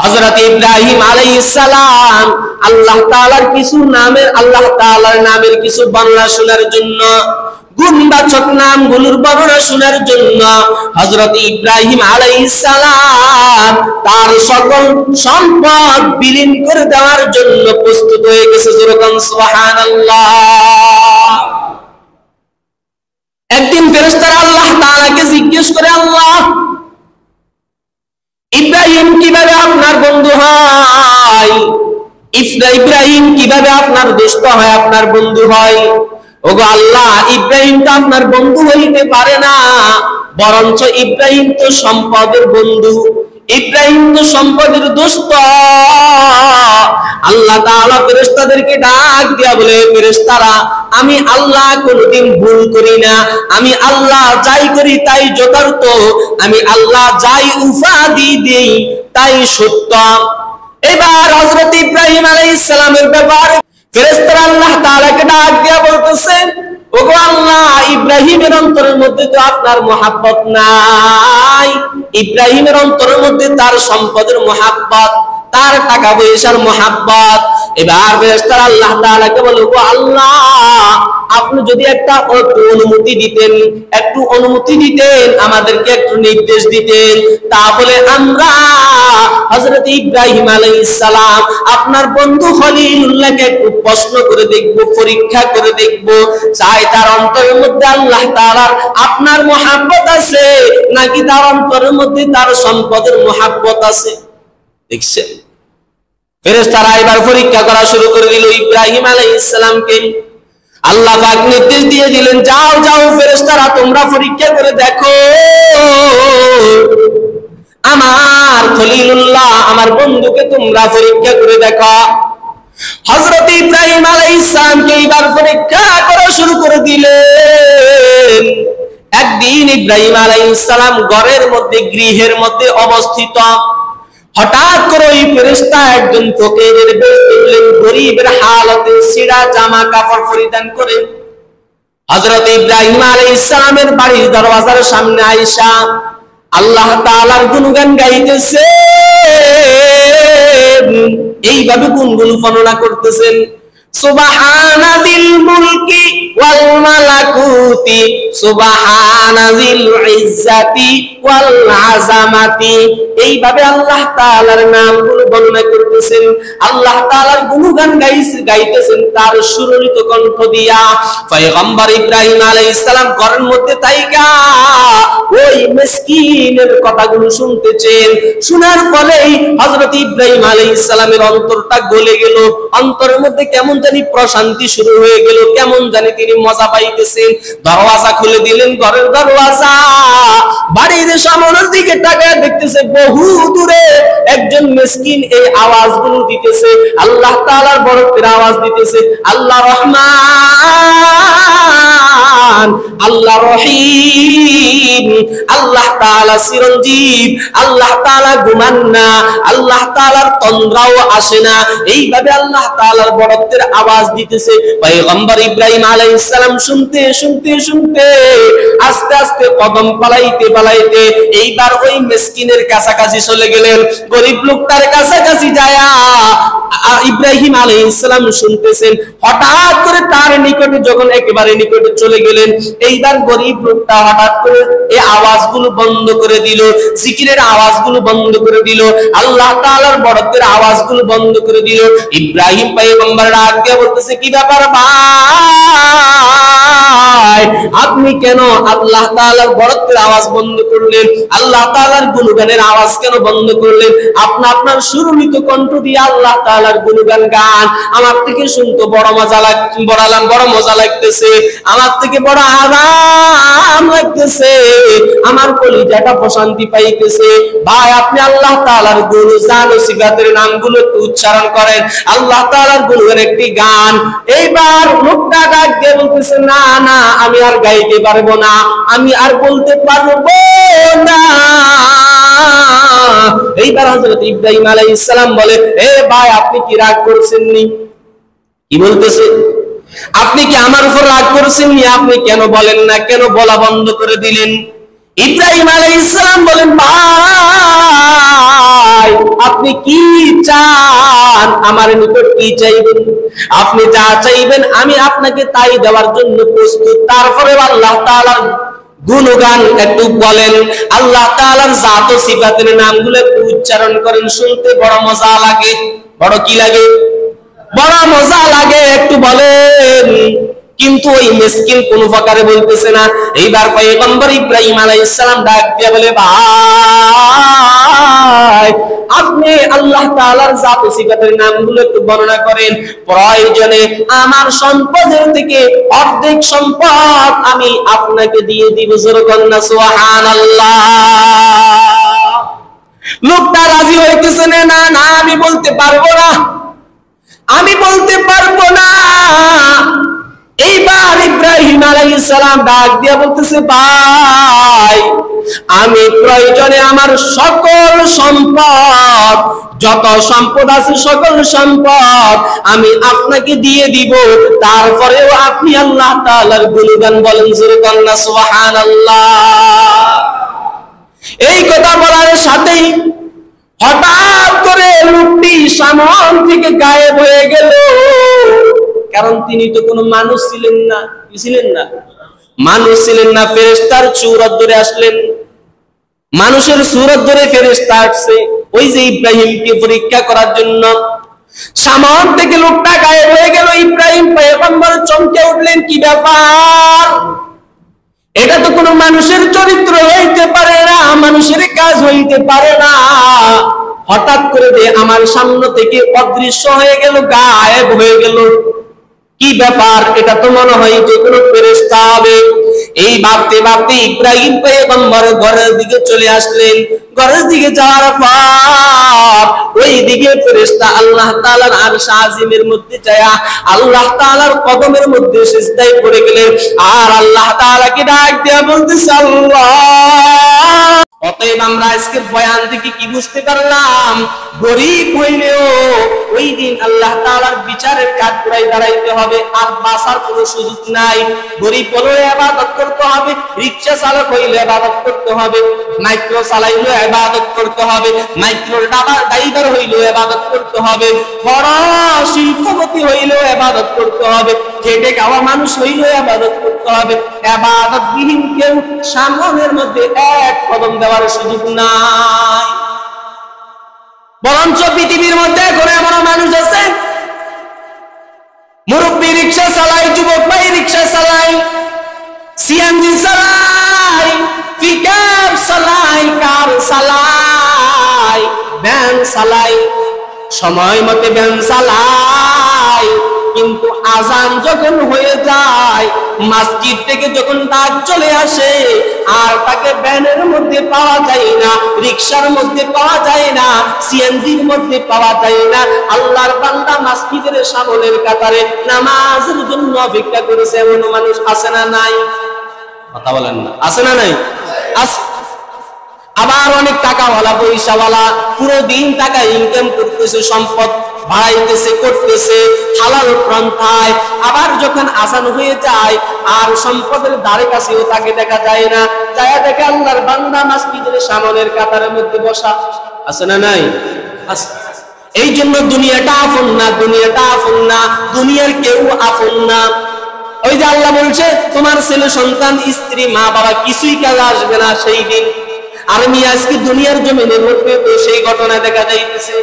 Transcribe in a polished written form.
হযরত ইব্রাহিম আলাইহিস সালাম আল্লাহ তাআলার নামের কিছু বর্ণনা শোনার জন্য, গুণবাচক নামগুলোর বর্ণনা শোনার জন্য হযরত ইব্রাহিম আলাইহিস সালাম তার সকল সম্পদ বিলীন করে দেওয়ার জন্য প্রস্তুত হয়ে গেছে। যেরকম সুবহানাল্লাহ। একদিন ফেরেশতারা আল্লাহ তাআলাকে জিজ্ঞেস করে, আল্লাহ, ইব্রাহিম কিভাবে আপনার বন্ধু হয়? ইব্রাহিম কিভাবে আপনার দোস্ত হয়, আপনার বন্ধু হয়? ওগো আল্লাহ, ইব্রাহিম তো আপনার বন্ধু হইতে পারে না, বরঞ্চ ইব্রাহিম তো সম্পদের বন্ধু, ইব্রাহিম তো সম্পদের দোস্ত। আল্লাহ তাআলা ফেরেশতাদেরকে ডাক দিয়া বলে, ফেরেশতারা, আমি আল্লাহ কোনদিন ভুল করি না, আমি আল্লাহ যাই করি তাই যথার্থ, আমি আল্লাহ যাই উপাধি দেই তাই সত্য। এবার হযরত ইব্রাহিম আলাইহিস সালামের ব্যাপারে ফেরেশতারা আল্লাহ তাআলাকে ডাক দিয়া বলতেছে, ওগো আল্লাহ, ইব্রাহিমের অন্তরের মধ্যে তো আপনার মহাব্বত নাই, ইব্রাহিমের অন্তরের মধ্যে তার সম্পদের মহাব্বত, তার টাকা পয়সার মহাব্বত। এবার ফেরেশতারা আল্লাহ তাআলাকে বলে, ওগো আল্লাহ, আপনি যদি একটু অনুমতি দিতেন, আমাদেরকে একটু নির্দেশ দিতেন, তাহলে আমরা হযরত ইব্রাহিম আলাইহিস সালাম আপনার বন্ধু খলিলুল্লাহকে একটু প্রশ্ন করে দেখব, পরীক্ষা করে দেখব, চাই তার অন্তরের মধ্যে আল্লাহ তাআলার আপনার মহাব্বত আছে নাকি তার অন্তরের মধ্যে তার সম্পদের মহাব্বত আছে। দেখছেন, ফেরেশতারা এবার পরীক্ষা করা শুরু করে দিল ইব্রাহিম আলাইহিস সালামকে। আল্লাহ পাক নির্দেশ দিয়ে দিলেন, যাও যাও ফেরেশতারা, তোমরা পরীক্ষা করে দেখো আমার খলিলুল্লাহ, আমার বন্ধুকে তোমরা পরীক্ষা করে দেখো। হযরত ইব্রাহিম আলাইহিস সালামকে এবার পরীক্ষা করা শুরু করে দিলেন। একদিন ইব্রাহিম আলাইহিস সালাম ঘরের মধ্যে, গৃহের মধ্যে অবস্থিত, হঠাৎ করে ওই ফেরেশতা একজন ফকিরের বেশ দেখলেন, গরীবের হালতে ছিঁড়া জামা কাপড় পরিধান করে হযরত ইব্রাহিম আলাইহিস সালামের বাড়ির দরওয়াজার সামনে আয়েশা আল্লাহ তাআলার গুণগান গাইতেছে। এইভাবে গুনগুন বর্ণনা করতেছেন, সুবহানাদিল মুলকি ওয়াল মালাকুতি সুবহানাজিল ইজ্জাতি ওয়াল আযামাতি। এইভাবে আল্লাহ তাআলার নামগুলো বর্ণনা করতেছেন, আল্লাহ তাআলার গুণগান গাইতেছেন তার সুরলিত কণ্ঠ দিয়া। পয়গম্বর ইব্রাহিম আলাইহিস সালাম ঘরের মধ্যে তাইকা ওই মিসকিনের কথাগুলো শুনতেছেন। শোনার ফলেই হযরত ইব্রাহিম আলাইহিস সালামের অন্তরটা গলে গেল, অন্তরের মধ্যে কেমন জানি প্রশান্তি শুরু হয়ে গেল, কেমন জানি তিনি মজা পাইতেছেন। দরওয়াজা খুলে দিলেন, ঘরের দরওয়াজা, বাড়ির সামনের দিকে তাকায় দেখতেছে বহু দূরে একজন মিসকিন এই আওয়াজগুলো দিতেছে, আল্লাহ তাআলার বরকতের আওয়াজ দিতেছে, আল্লাহ রহমান, আল্লাহ রহিম, আল্লাহ তাআলা চিরঞ্জীব, আল্লাহ তাআলা ঘুমান না, আল্লাহ তাআলার তন্দ্রাও আসে না। এইভাবে আল্লাহ তাআলার বরকতের আওয়াজ দিতেছে। পয়গম্বর ইব্রাহিম আলাইহিস সালাম শুনতে শুনতে শুনতে আস্তে আস্তে কদম পালাইতে পালাইতে এইবার ওই মিসকিনের কাছাকাছি চলে গেলেন। গরিব লোকটার কাছাকাছি যায়া ইব্রাহিম আলাইহিস সালাম শুনতেছেন। হঠাৎ করে তার নিকটে যখন একেবারে নিকটে চলে গেলেন, এইবার গরিব লোকটা হঠাৎ করে এই আওয়াজগুলো বন্ধ করে দিল, জিকিরের আওয়াজগুলো বন্ধ করে দিল, আল্লাহ তাআলার বরকতের আওয়াজগুলো বন্ধ করে দিল। ইব্রাহিম পয়গম্বর ডাক দিয়ে বলতেছে, কি ব্যাপার ভাই, আপনি কেন আল্লাহ তাআলার বরকতের আওয়াজ বন্ধ করলেন, আল্লাহ তাআলার গুণগানের আওয়াজ কেন বন্ধ করলেন? আপনার সুরলিত কণ্ঠ দিয়ে আল্লাহ তাআলার গুণগান গান আমার থেকে শুনতে বড় মজা লাগতেছে, আমার থেকে বড় আরাম লাগতেছে, আমার কলিজাটা প্রশান্তি পাইতেছে। ভাই, আপনি আল্লাহ তাআলার গুণ জান ও সিফাতের নামগুলো একটু উচ্চারণ করেন, আল্লাহ তাআলার গুণের একটি গান। এইবার লোকটা ডাক দিয়ে বলতেছে, না না, আমি আর গাইতে পারবো না, আমি আর বলতে পারবো না। এইবার হযরত ইব্রাহিম আলাইহিস সালাম বলে, এ ভাই, আপনি কি রাগ করছেননি? কি বলতেছে? আপনি কি আমার উপর রাগ করছেননি? আপনি কেন বলেন না, কেন বলা বন্ধ করে দিলেন? ইব্রাহিম আলাইহিস সালাম বলেন, ভাই, ভাই আপনি কি চান, আমার নিকট কি চাইবেন? আপনি যা চাইবেন আমি আপনাকে তাই দেওয়ার জন্য প্রস্তুত। তারপরে আল্লাহ তাআলার গুণগান একটু বলেন, আল্লাহ তাআলার জাত ও সিফাতের নামগুলো একটু উচ্চারণ করেন, শুনতে বড় মজা লাগে। বড় কি লাগে? বড় মজা লাগে, একটু বলেন। কিন্তু ওই মিসকিন কোন প্রকারে বলতেছে না। এইবার পয়গম্বর ইব্রাহিম আলাইহিস সালাম ডাক দিয়ে বলে, ভাই আপনি আল্লাহ তাআলার জাত ও সিফাতের নামগুলো একটু বর্ণনা করেন, প্রয়োজনে আমার সম্পদের থেকে অর্ধেক সম্পদ আমি আপনাকে দিয়ে দিব। জোরে কন্না সুবহানাল্লাহ। লোকটা রাজি হইতেছে না, না আমি বলতে পারবো না, আমি বলতে পারবো না। এইবার ইব্রাহিম আলাইহিস সালাম ডাক দিয়া বলতেছে, ভাই আমি প্রয়োজনে আমার সকল সম্পদ, যত সম্পদ আছে সকল সম্পদ আমি আপনাকে দিয়ে দিব, তারপরেও আপনি আল্লাহ তাআলার গুণগান বলেন। জোরে কন্না সুবহানাল্লাহ। এই কথা বলার সাথেই হঠাৎ করে লোকটি সামন থেকে গায়েব হয়ে গেল। কারণ তিনি তো কোনো মানুষ ছিলেন না, কি ছিলেন না? মানুষ ছিলেন না। ফেরেশতার সূরত ধরে আসলেন, মানুষের সূরত ধরে ফেরেশতা আসছে ওই যে ইব্রাহিমকে পরীক্ষা করার জন্য। সামন থেকে লোকটা গায়েব হয়ে গেল। ইব্রাহিম পয়গম্বর চমকে উঠলেন, কি ব্যাপার? এটা তো কোনো মানুষের চরিত্র হইতে পারে না, মানুষের কাজ হইতে পারে না। হঠাৎ করে আমার সামনে থেকে অদৃশ্য হয়ে গেল, গায়েব হয়ে গেল। কি ব্যাপার? এটা তো মনে হয় যে কোনো ফেরেশতা হবে। এই ভাবতে ভাবতে ইব্রাহিম পয়গম্বর ঘরের দিকে চলে আসলেন। ঘরের দিকে যাওয়ার পর ওই দিকে ফেরেশতা আল্লাহ তাআলার আরশ আজিমের মধ্যে যায় আল্লাহ তাআলার কদমের মধ্যে সিজদায় পড়ে গেলেন, আর আল্লাহ তাআলাকে ডাক দিয়ে বলতেছে, আল্লাহ। অতএব আমরা আজকে বয়ান থেকে কি বুঝতে পারলাম? গরীব হইলেও ওই দিন আল্লাহ তাআলার বিচারের কাঠগড়ায় দাঁড়াইতে হবে, আর বাঁচার কোনো সুযোগ নাই। গরীব হলেও ইবাদত করতে হবে, রিকশা চালক হইলে ইবাদত করতে হবে, মাইক্রো চালাইলেও ইবাদত করতে হবে, মাইক্রোর ড্রাইভার হইলেও ইবাদত করতে হবে, বড় শিল্পপতি হইলেও ইবাদত করতে হবে, খেটে খাওয়া মানুষ হইলেও ইবাদত করতে হবে। ইবাদতবিহীন কেউ সামনের মধ্যে এক কদম দেওয়ার সুযোগ নাই। বরঞ্চ পৃথিবীর মধ্যে এখন এমন মানুষ আছে, মুরব্বী রিকশা চালায়, যুবক ভাই রিকশা চালায়, সিএনজি চালায়, পিকআপ চালায়, কার চালায়, ভ্যান চালায়, সময় মতে ভ্যান চালায়। কিন্তু আজান যখন হয়ে যায়, মসজিদ থেকে যখন ডাক চলে আসে, আর তাকে ভ্যানের মধ্যে পাওয়া যায় না, রিকশার মধ্যে পাওয়া যায় না, সিএনজির মধ্যে পাওয়া যায় না, আল্লাহর বান্দা মসজিদের সামনের কাতারে নামাজের জন্য অপেক্ষা করেছে, এমন মানুষ আছে না নাই? কথা বলেন না, আছে না নাই? আছে। আবার অনেক টাকাওয়ালা পয়সাওয়ালা পুরো দিন টাকা ইনকাম করতেছে, সম্পদ বাড়াইতেছে, করতেছে হালাল পন্থায়। আবার যখন আজান হয়ে যায় আর সম্পদের ধারে কাছেও তাকে দেখা যায় না, যায় দেখে আল্লাহর বান্দা মসজিদের সামনের কাতারের মধ্যে বসা। আছে না নাই? আছে। এই জন্য দুনিয়াটা আপন না, দুনিয়াটা আপন না, দুনিয়ার কেউ আপন না। ওই যে আল্লাহ বলছে, তোমার ছেলে সন্তান স্ত্রী মা বাবা কিছুই কাজে আসবে না সেই দিন। আর আমি আজকে দুনিয়ার জমিনের মধ্যে তো সেই ঘটনা দেখা যাইতেছে।